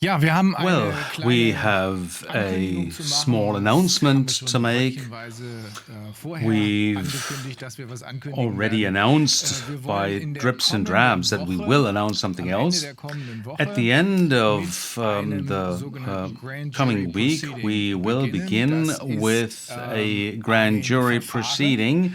Well, we have a small announcement to make. We've already announced by drips and drabs that we will announce something else. At the end of the coming week, we will begin with a grand jury proceeding,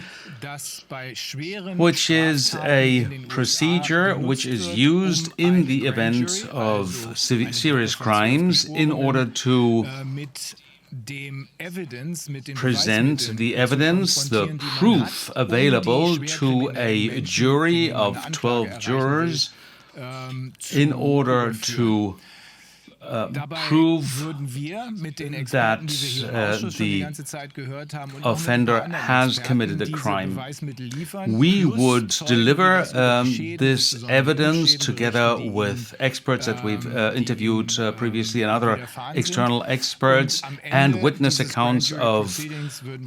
which is a procedure which is used in the event of serious crimes in order to present the evidence, the proof available to a jury of 12 jurors in order to prove that the offender has committed a crime. We would deliver this evidence together with experts that we've interviewed previously and other external experts and witness accounts of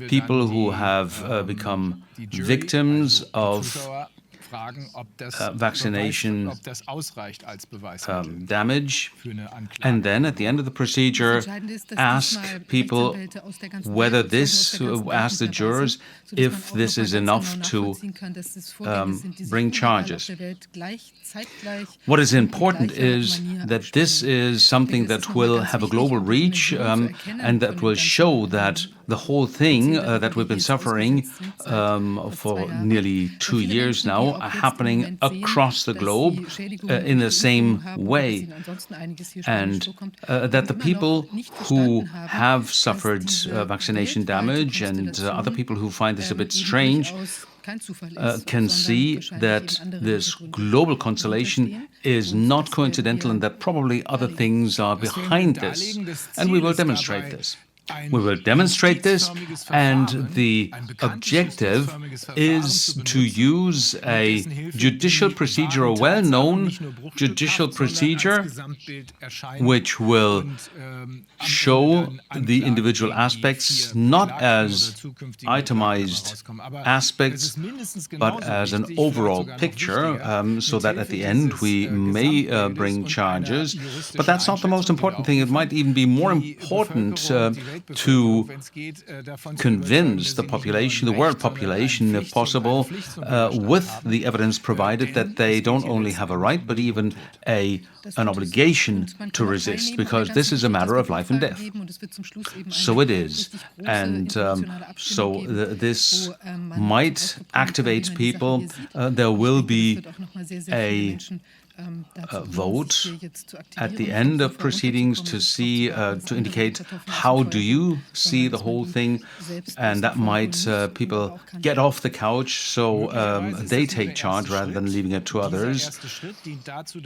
people who have become victims of vaccination damage, and then at the end of the procedure ask people whether ask the jurors if this is enough to bring charges. What is important is that this is something that will have a global reach and that will show that the whole thing that we've been suffering for nearly 2 years now are happening across the globe in the same way, and that the people who have suffered vaccination damage and other people who find this a bit strange can see that this global constellation is not coincidental and that probably other things are behind this, and we will demonstrate this. We will demonstrate this, and the objective is to use a judicial procedure, a well-known judicial procedure, which will show the individual aspects not as itemized aspects, but as an overall picture, so that at the end we may bring charges. But that's not the most important thing. It might even be more important to convince the population, the world population, if possible, with the evidence provided, that they don't only have a right, but even an obligation to resist, because this is a matter of life and death. So it is. And this might activate people. There will be a vote at the end of proceedings to see, to indicate how do you see the whole thing, and that might people get off the couch so they take charge rather than leaving it to others.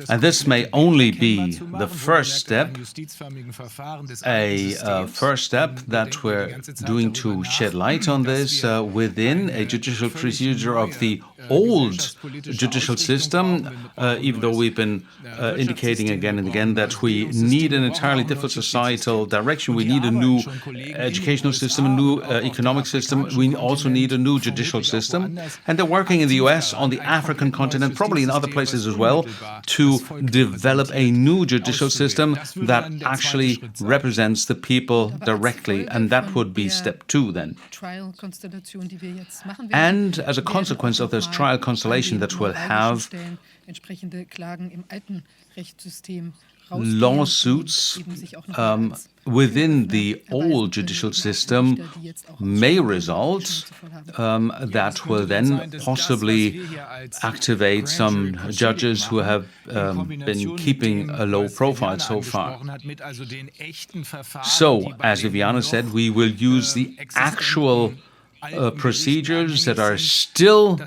And this may only be the first step, a first step that we're doing to shed light on this within a judicial procedure of the old judicial system, even though we've been indicating again and again that we need an entirely different societal direction. We need a new educational system, a new economic system. We also need a new judicial system. And they're working in the US, on the African continent, probably in other places as well, to develop a new judicial system that actually represents the people directly. And that would be step 2 then. And as a consequence of this trial constellation that will have, lawsuits within the old judicial system may result that will then possibly activate some judges who have been keeping a low profile so far. So, as Viviane said, we will use the actual procedures that are still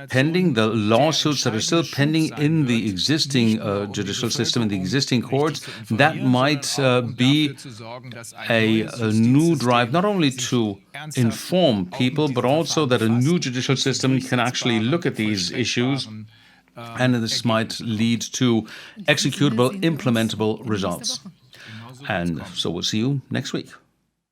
pending, the lawsuits that are still pending in the existing judicial system, in the existing courts. That might be a new drive, not only to inform people, but also that a new judicial system can actually look at these issues, and this might lead to executable, implementable results. And so we'll see you next week.